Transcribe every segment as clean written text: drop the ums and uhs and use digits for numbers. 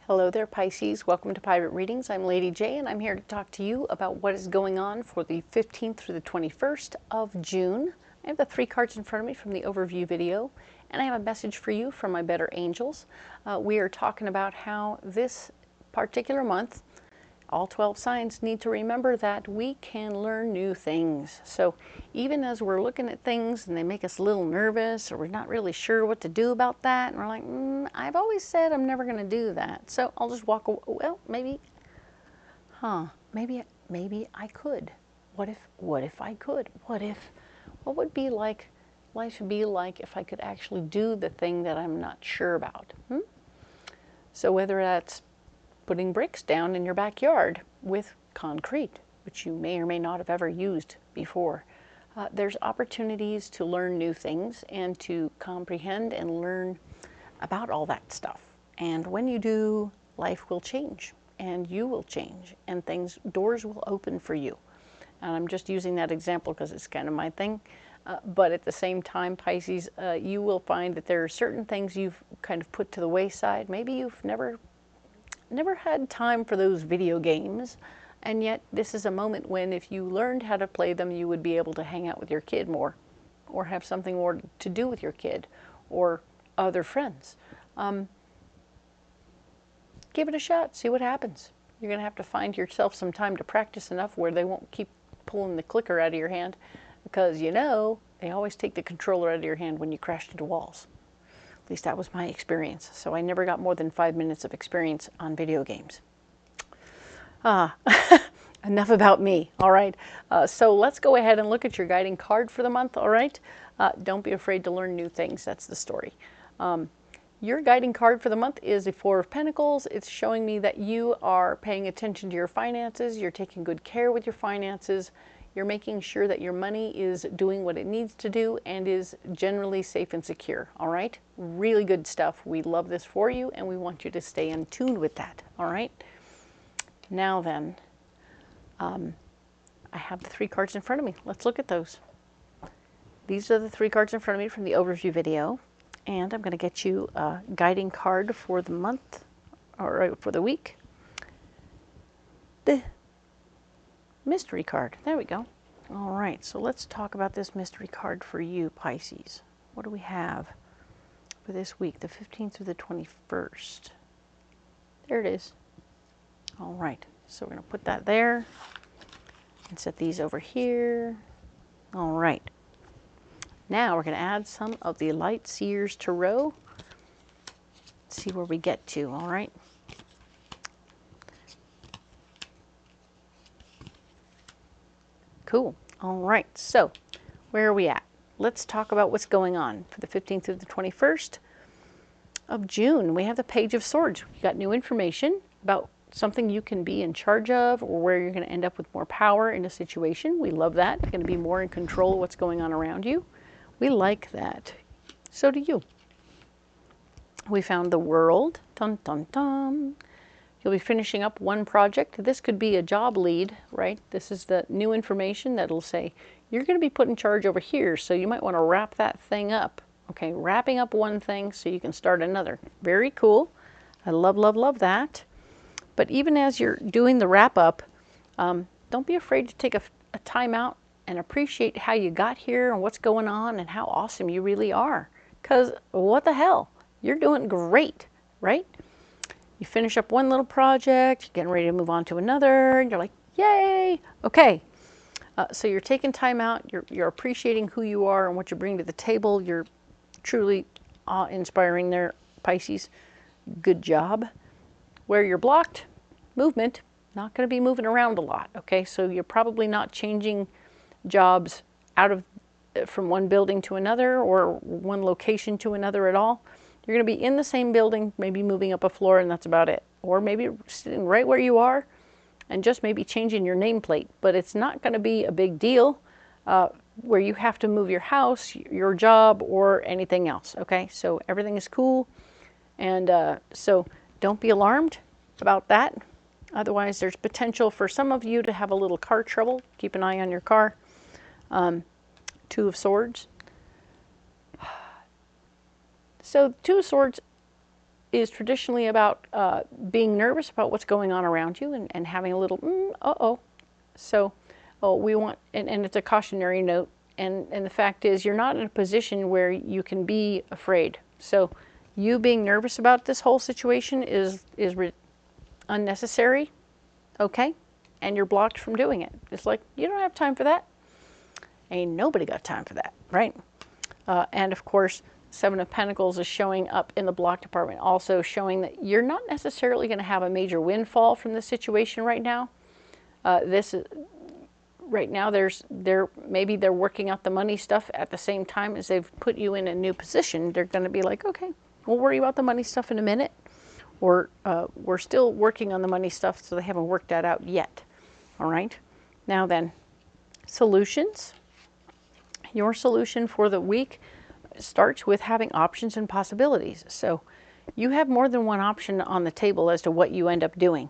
Hello there, Pisces. Welcome to Private Readings. I'm Lady J, and I'm here to talk to you about what is going on for the 15th through the 21st of June. I have the 3 cards in front of me from the overview video, and I have a message for you from my better angels. We are talking about how this particular month, all 12 signs need to remember that we can learn new things. So even as we're looking at things and they make us a little nervous, or we're not really sure what to do about that, and we're like, I've always said I'm never going to do that, so I'll just walk away. Well, maybe I could. What if I could? What would be like, life would be like if I could actually do the thing that I'm not sure about? So whether that's putting bricks down in your backyard with concrete, which you may or may not have ever used before. There's opportunities to learn new things and to comprehend and learn about all that stuff. And when you do, life will change and you will change and doors will open for you. And I'm just using that example because it's kind of my thing. But at the same time, Pisces, you will find that there are certain things you've kind of put to the wayside. Maybe you've never had time for those video games, and yet this is a moment when if you learned how to play them, you would be able to hang out with your kid more, or have something more to do with your kid or other friends. Give it a shot, see what happens. You're going to have to find yourself some time to practice enough where they won't keep pulling the clicker out of your hand, because you know they always take the controller out of your hand when you crash into walls. At least that was my experience. So I never got more than 5 minutes of experience on video games. Enough about me, all right? So let's go ahead and look at your guiding card for the month, all right? Don't be afraid to learn new things. That's the story. Your guiding card for the month is the 4 of Pentacles. It's showing me that you are paying attention to your finances. You're taking good care with your finances. You're making sure that your money is doing what it needs to do and is generally safe and secure, all right? Really good stuff. We love this for you, and we want you to stay in tune with that, all right? Now then, I have the 3 cards in front of me. Let's look at those. These are the 3 cards in front of me from the overview video, and I'm going to get you a guiding card for the month, or for the week. The mystery card. There we go. All right, so let's talk about this mystery card for you, Pisces. What do we have for this week, the 15th through the 21st? There it is. All right, so we're going to put that there and set these over here. All right. Now we're going to add some of the Light Seers Tarot. See where we get to, all right? Cool. All right, so where are we at? Let's talk about what's going on for the 15th through the 21st of June. We have the Page of Swords. We got new information about something you can be in charge of, or where you're going to end up with more power in a situation. We love that. You're going to be more in control of what's going on around you. We like that. So do you. We found the World. Dun, dun, dun. You'll be finishing up one project. This could be a job lead, right? This is the new information that'll say, you're going to be put in charge over here, so you might want to wrap that thing up. Okay, wrapping up one thing so you can start another. Very cool. I love, love, love that. But even as you're doing the wrap up, don't be afraid to take a time out and appreciate how you got here and what's going on and how awesome you really are. Because what the hell? You're doing great, right? You finish up one little project, you're getting ready to move on to another, and you're like, yay! Okay, so you're taking time out, you're appreciating who you are and what you bring to the table. You're truly awe-inspiring there, Pisces. Good job. Where you're blocked, movement, not going to be moving around a lot, okay? So you're probably not changing jobs from one building to another or one location to another at all. You're going to be in the same building, maybe moving up a floor, and that's about it. Or maybe sitting right where you are and just maybe changing your nameplate. But it's not going to be a big deal where you have to move your house, your job, or anything else. Okay, so everything is cool. And so don't be alarmed about that. Otherwise, there's potential for some of you to have a little car trouble. Keep an eye on your car. 2 of Swords. So 2 of Swords is traditionally about being nervous about what's going on around you and having a little, uh-oh. So we want, and it's a cautionary note, and the fact is you're not in a position where you can be afraid. So you being nervous about this whole situation is unnecessary, okay? And you're blocked from doing it. It's like, you don't have time for that. Ain't nobody got time for that, right? And of course, Seven of Pentacles is showing up in the block department, also showing that you're not necessarily going to have a major windfall from this situation right now. Right now, maybe they're working out the money stuff at the same time as they've put you in a new position. They're going to be like, okay, we'll worry about the money stuff in a minute. Or we're still working on the money stuff, so they haven't worked that out yet. All right. Now then, solutions. Your solution for the week starts with having options and possibilities. So you have more than one option on the table as to what you end up doing.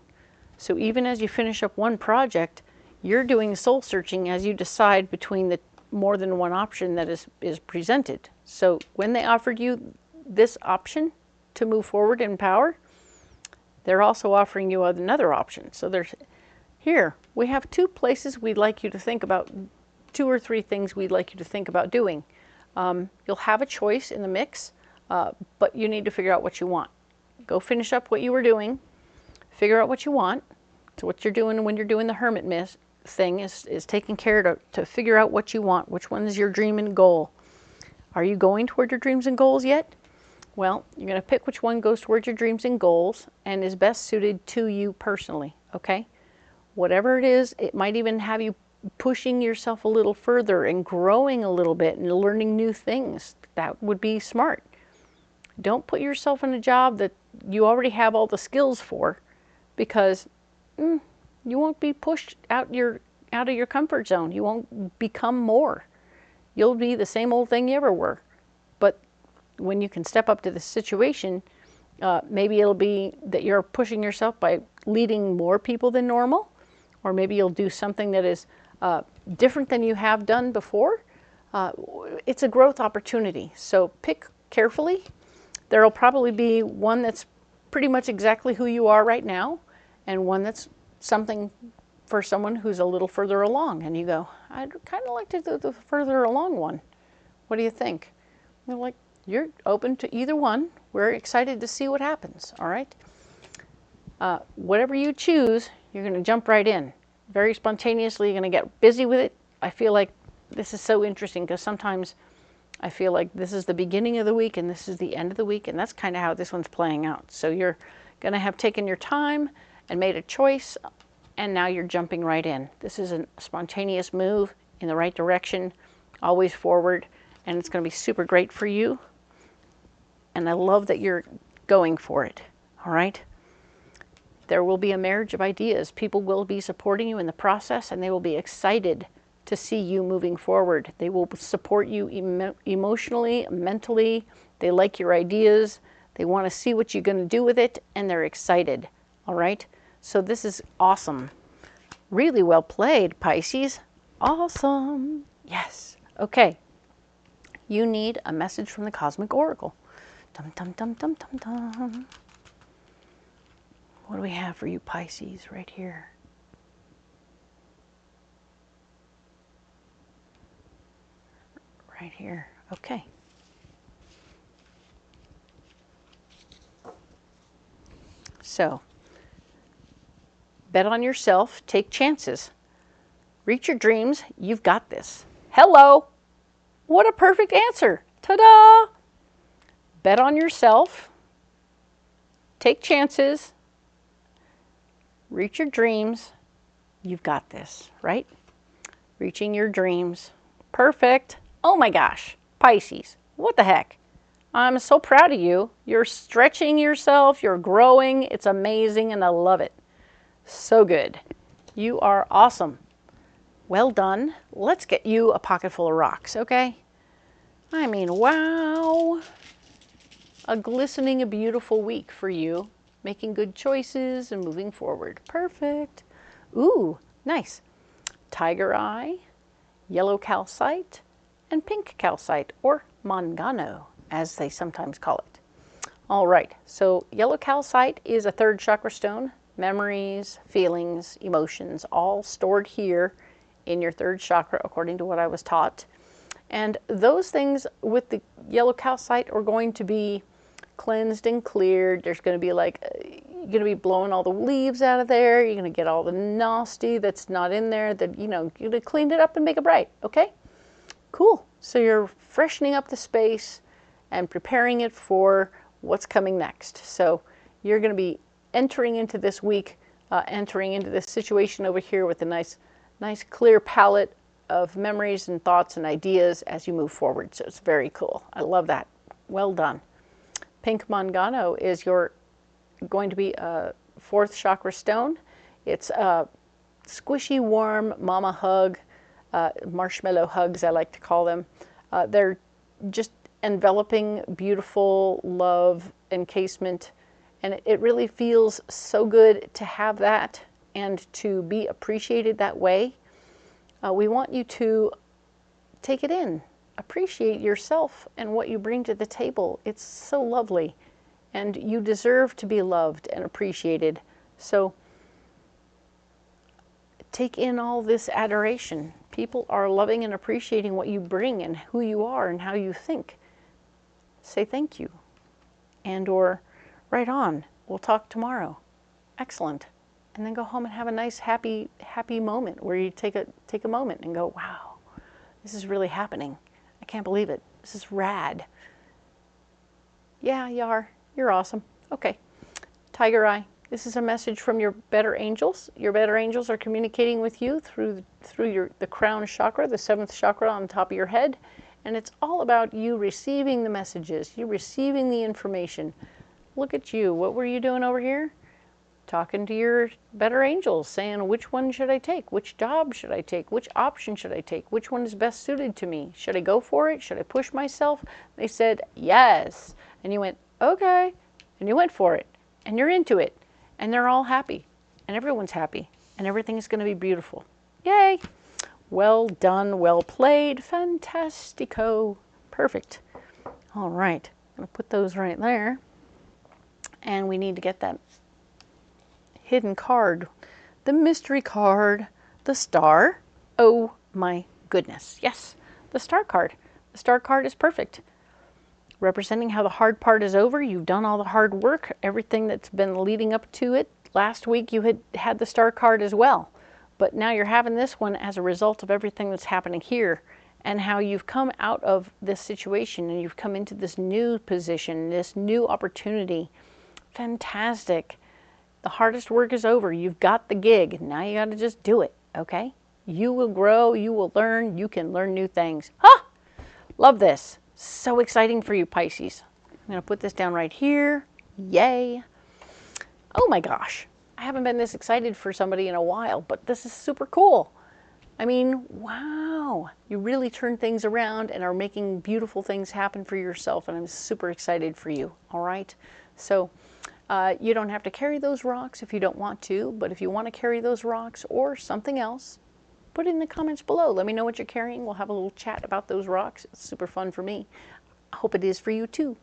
So even as you finish up one project, you're doing soul searching as you decide between the more than one option that is presented. So when they offered you this option to move forward in power, they're also offering you another option. So here we have two places we'd like you to think about, 2 or 3 things we'd like you to think about doing. You'll have a choice in the mix, but you need to figure out what you want. Go finish up what you were doing, figure out what you want. So what you're doing when you're doing the hermit thing is taking care to figure out what you want. Which one is your dream and goal? Are you going toward your dreams and goals yet? Well, you're going to pick which one goes towards your dreams and goals and is best suited to you personally, okay? Whatever it is, it might even have you pushing yourself a little further and growing a little bit and learning new things. That would be smart. Don't put yourself in a job that you already have all the skills for, because you won't be pushed out of your comfort zone. You won't become more. You'll be the same old thing you ever were. But when you can step up to the situation, maybe it'll be that you're pushing yourself by leading more people than normal, or maybe you'll do something that is different than you have done before. It's a growth opportunity, so pick carefully. There'll probably be one that's pretty much exactly who you are right now, and one that's something for someone who's a little further along, and you go, I'd kind of like to do the further along one. What do you think? They're like, you're open to either one. We're excited to see what happens, all right? Whatever you choose, you're going to jump right in. Very spontaneously, you're going to get busy with it. I feel like this is so interesting because sometimes I feel like this is the beginning of the week and this is the end of the week, and that's kind of how this one's playing out. So you're going to have taken your time and made a choice, and now you're jumping right in. This is a spontaneous move in the right direction, always forward, and it's going to be super great for you. And I love that you're going for it, all right? There will be a marriage of ideas. People will be supporting you in the process, and they will be excited to see you moving forward. They will support you emotionally, mentally. They like your ideas. They want to see what you're going to do with it, and they're excited, all right? So this is awesome. Really well played, Pisces. Awesome. Yes. Okay. You need a message from the Cosmic Oracle. Dum, dum, dum, dum, dum, dum. What do we have for you, Pisces, right here? Right here. Okay. So, bet on yourself. Take chances. Reach your dreams. You've got this. Hello. What a perfect answer. Ta-da! Bet on yourself. Take chances. Reach your dreams. You've got this, right? Reaching your dreams. Perfect. Oh my gosh, Pisces, what the heck? I'm so proud of you. You're stretching yourself, you're growing. It's amazing, and I love it. So good. You are awesome. Well done. Let's get you a pocket full of rocks, okay? I mean, wow. A glistening, beautiful week for you. Making good choices and moving forward. Perfect. Ooh, nice. Tiger eye, yellow calcite, and pink calcite, or mangano, as they sometimes call it. All right, so yellow calcite is a third chakra stone. Memories, feelings, emotions, all stored here in your third chakra, according to what I was taught. And those things with the yellow calcite are going to be cleansed and cleared. There's going to be like, you're going to be blowing all the leaves out of there. You're going to get all the nasty that's not in there, that, you know, you're going to clean it up and make it bright, okay? Cool. So you're freshening up the space and preparing it for what's coming next. So you're going to be entering into this week, entering into this situation over here with a nice clear palette of memories and thoughts and ideas as you move forward. So it's very cool. I love that. Well done. Pink Mangano is going to be a fourth chakra stone. It's a squishy, warm mama hug, marshmallow hugs, I like to call them. They're just enveloping, beautiful love encasement, and it really feels so good to have that and to be appreciated that way. We want you to take it in, appreciate yourself and what you bring to the table. It's so lovely, and you deserve to be loved and appreciated. So take in all this adoration. People are loving and appreciating what you bring and who you are and how you think. Say thank you, and or right on, we'll talk tomorrow. Excellent. And then go home and have a nice happy moment where you take a moment and go, wow, this is really happening. I can't believe it. This is rad. Yeah, you are. You're awesome. Okay. Tiger Eye. This is a message from your better angels. Your better angels are communicating with you through the crown chakra, the seventh chakra on top of your head. And it's all about you receiving the messages, you receiving the information. Look at you. What were you doing over here? Talking to your better angels, saying, which one should I take? Which job should I take? Which option should I take? Which one is best suited to me? Should I go for it? Should I push myself? They said, yes. And you went, okay. And you went for it. And you're into it. And they're all happy. And everyone's happy. And everything is going to be beautiful. Yay. Well done. Well played. Fantastico. Perfect. All right. I'm going to put those right there. And we need to get that hidden card, the mystery card, the star. Oh my goodness. Yes, the star card. The star card is perfect. Representing how the hard part is over. You've done all the hard work, everything that's been leading up to it. Last week you had the star card as well. But now you're having this one as a result of everything that's happening here and how you've come out of this situation and you've come into this new position, this new opportunity. Fantastic. The hardest work is over. You've got the gig. Now you got to just do it, okay? You will grow. You will learn. You can learn new things. Ah! Love this. So exciting for you, Pisces. I'm going to put this down right here. Yay. Oh my gosh. I haven't been this excited for somebody in a while, but this is super cool. I mean, wow. You really turn things around and are making beautiful things happen for yourself, and I'm super excited for you, all right? So you don't have to carry those rocks if you don't want to, but if you want to carry those rocks or something else, put it in the comments below. Let me know what you're carrying. We'll have a little chat about those rocks. It's super fun for me. I hope it is for you too.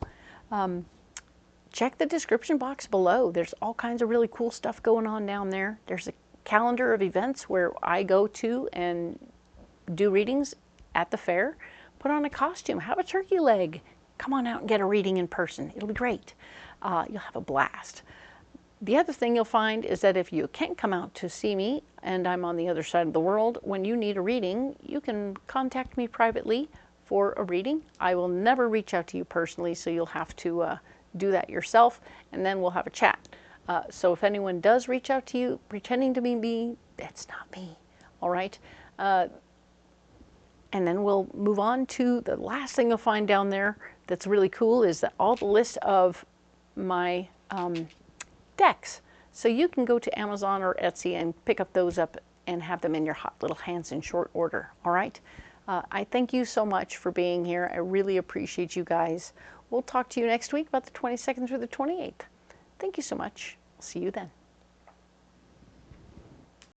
Check the description box below. There's all kinds of really cool stuff going on down there. There's a calendar of events where I go to and do readings at the fair. Put on a costume. Have a turkey leg. Come on out and get a reading in person. It'll be great. You'll have a blast. The other thing you'll find is that if you can't come out to see me and I'm on the other side of the world, when you need a reading, you can contact me privately for a reading. I will never reach out to you personally, so you'll have to do that yourself, and then we'll have a chat. So if anyone does reach out to you pretending to be me, that's not me, all right? And then we'll move on to the last thing you'll find down there that's really cool is that all the list of my decks. So you can go to Amazon or Etsy and pick up those up and have them in your hot little hands in short order, all right? I thank you so much for being here. I really appreciate you guys. We'll talk to you next week about the 22nd through the 28th. Thank you so much. I'll see you then.